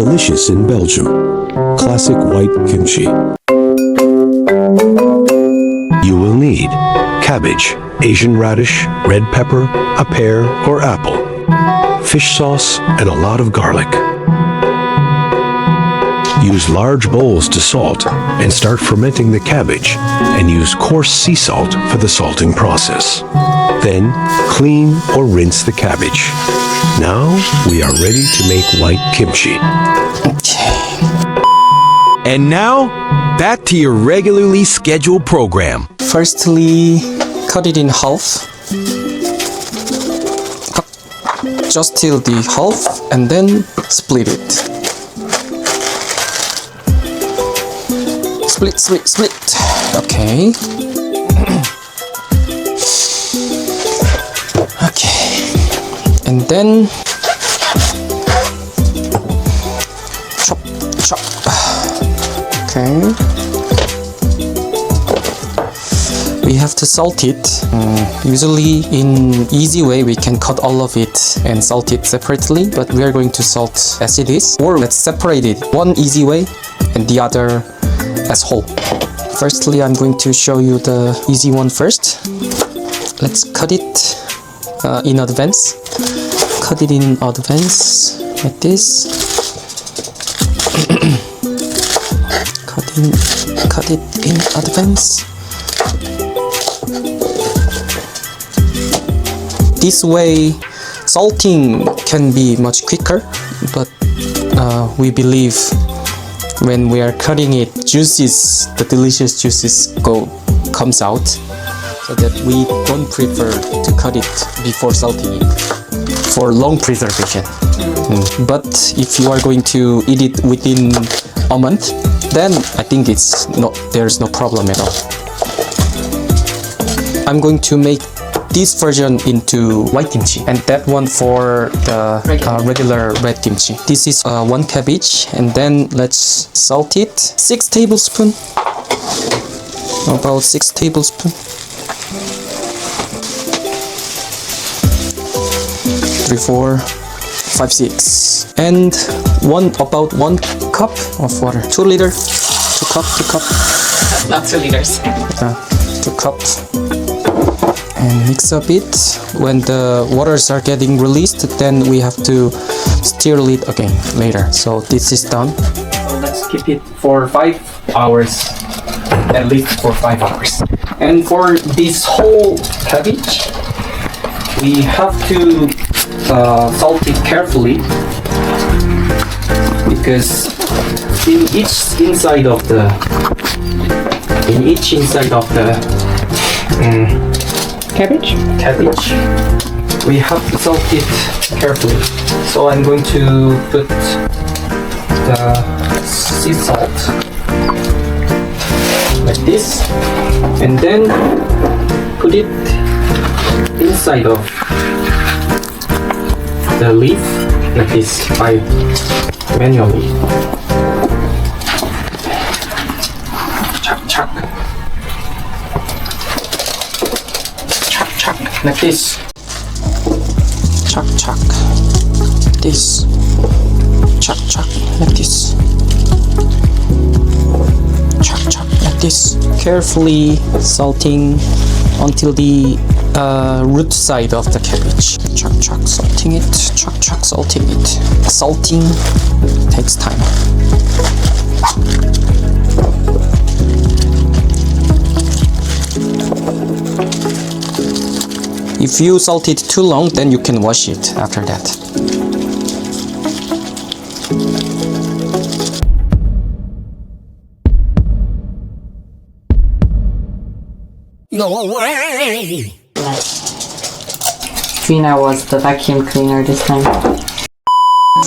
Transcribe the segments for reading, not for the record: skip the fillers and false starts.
delicious in Belgium. Classic white kimchi. You will need cabbage, Asian radish, red pepper, a pear or apple, fish sauce, and a lot of garlic. Use large bowls to salt and start fermenting the cabbage, and use coarse sea salt for the salting process. Then, clean or rinse the cabbage. Now, we are ready to make white kimchi. And now, back to your regularly scheduled program. Firstly, cut it in half. Just till the half, and then split it. Split. Okay. Okay. And then chop. Okay. We have to salt it. Usually in easy way we can cut all of it and salt it separately, but we are going to salt as it is. Or let's separate it. One easy way and the other as whole. Firstly, I'm going to show you the easy one first. Let's cut it in advance. Cut it in advance like this. Cut it in advance. This way, salting can be much quicker, but we believe when we are cutting it, the delicious juices comes out, so that we don't prefer to cut it before salting it for long preservation. But if you are going to eat it within a month, then I think there's no problem at all. I'm going to make this version into white kimchi, and that one for the regular red kimchi. This is one cabbage, and then let's salt it. 6 tablespoons. About 6 tablespoons. 3, 4, 5, 6, and about 1 cup of water. 2 liter. 2 cup. Not 2 liters. 2 cups. And mix up it. When the waters are getting released, then we have to stir it again later. So this is done. Let's keep it for 5 hours, at least for 5 hours. And for this whole cabbage, we have to salt it carefully, because in each inside of the cabbage, we have to salt it carefully. So I'm going to put the sea salt like this, and then put it inside of the leaf like this by manually. Chuck. Like this. Chuck. This. Chuck. Like this. Chuck. Like this. Carefully salting until the root side of the cabbage. Chuck. Salting it. Chuck. Salting it. Salting takes time. If you salt it too long, then you can wash it after that. No way! Trina was the vacuum cleaner this time.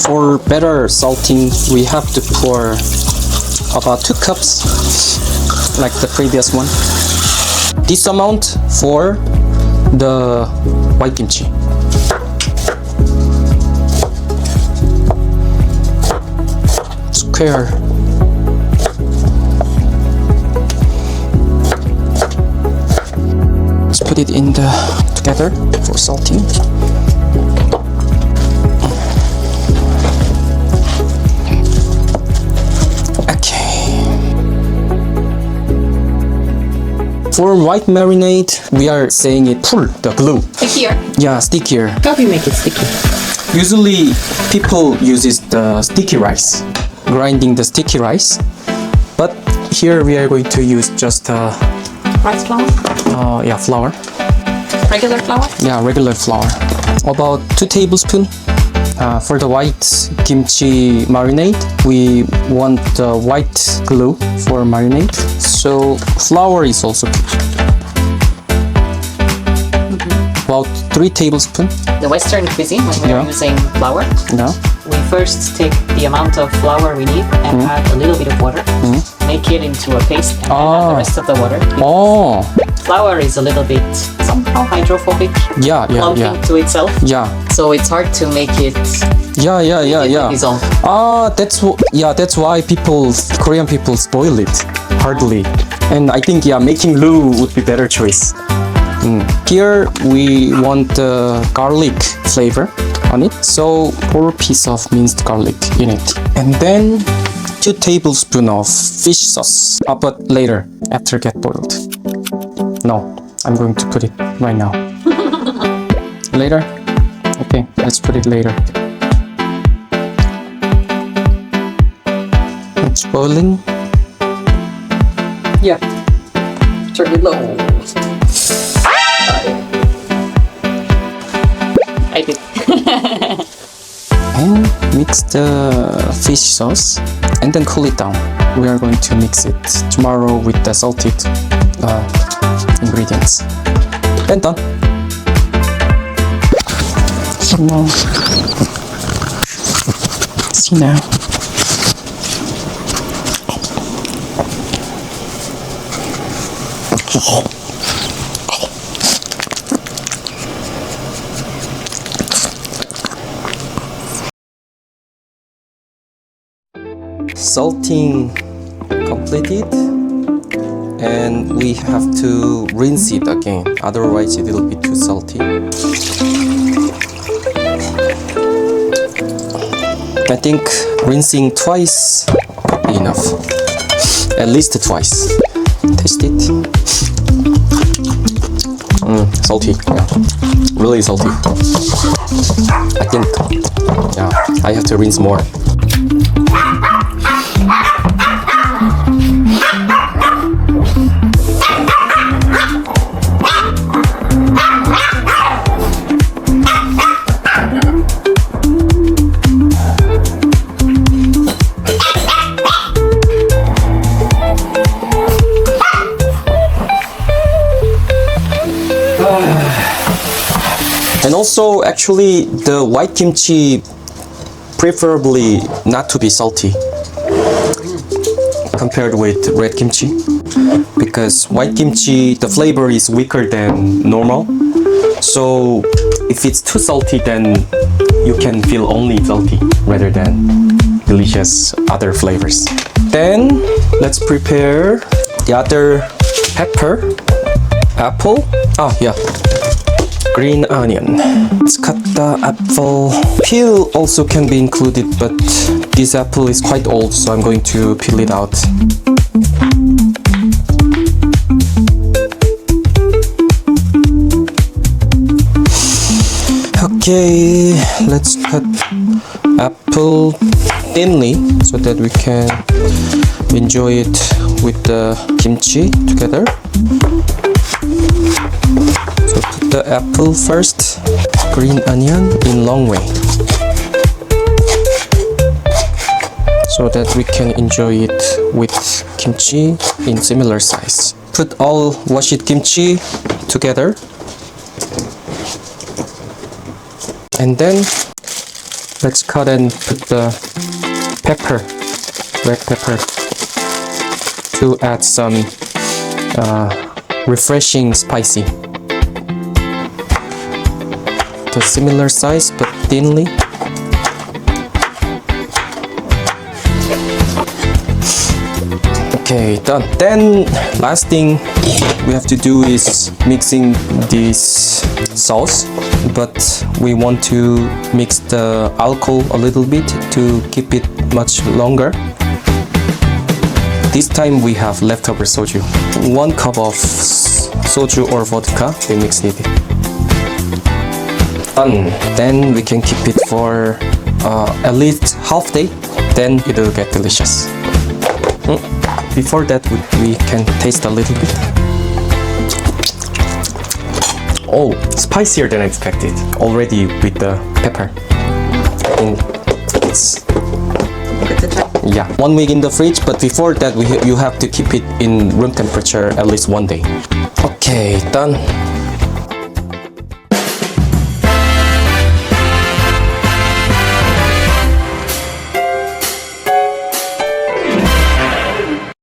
For better salting, we have to pour about 2 cups, like the previous one. This amount for the white kimchi. Square. Let's put it in together for salting. For white marinade, we are saying it pull the glue. Stickier. Yeah, stickier. How do you make it sticky? Usually, people uses the sticky rice, grinding the sticky rice. But here we are going to use just Rice flour? flour. Regular flour? Yeah, regular flour. About 2 tablespoons. For the white kimchi marinade, we want the white glue for marinade. So flour is also good. About 3 tablespoons. The Western cuisine, when we're Yeah. using flour, Yeah. we first take the amount of flour we need and add a little bit of water, make it into a paste, and then add the rest of the water. Oh, Flour is a little bit somehow hydrophobic, yeah. clumping to itself, Yeah. so it's hard to make it Yeah. dissolve. That's why Korean people spoil it hardly. And I think making roux would be better choice. Here we want the garlic flavor on it, so 4 pieces of minced garlic in it, and then 2 tablespoons of fish sauce. But later, after get boiled. No, I'm going to put it right now. Later? Okay, let's put it later. It's boiling. Yeah. Turn it low. I did. And mix the fish sauce and then cool it down. We are going to mix it tomorrow with the salted ingredients. And done. See now. See now. Salting completed, and we have to rinse it again, otherwise it will be too salty. I think rinsing twice would be enough, at least twice. Taste it. Salty, yeah, really salty. I think, I have to rinse more. And also, actually, the white kimchi preferably not to be salty compared with red kimchi, because white kimchi, the flavor is weaker than normal. So if it's too salty, then you can feel only salty rather than delicious other flavors. Then let's prepare the other pepper, apple. Green onion. Let's cut the apple. Peel also can be included, but this apple is quite old, so I'm going to peel it out. Okay, let's cut apple thinly so that we can enjoy it with the kimchi together. So put the apple first, green onion in long way, so that we can enjoy it with kimchi in similar size. Put all washed kimchi together, and then let's cut and put the pepper, red pepper, to add some refreshing spicy. The similar size but thinly. Okay, done. Then last thing we have to do is mixing this sauce, but we want to mix the alcohol a little bit to keep it much longer. This time we have leftover soju. 1 cup of soju or vodka, we mix it. Done. Then we can keep it for at least half day. Then it will get delicious. Before that, we can taste a little bit. Oh, spicier than expected. Already with the pepper. It's yeah, 1 week in the fridge, but before that you have to keep it in room temperature at least 1 day. Okay, done.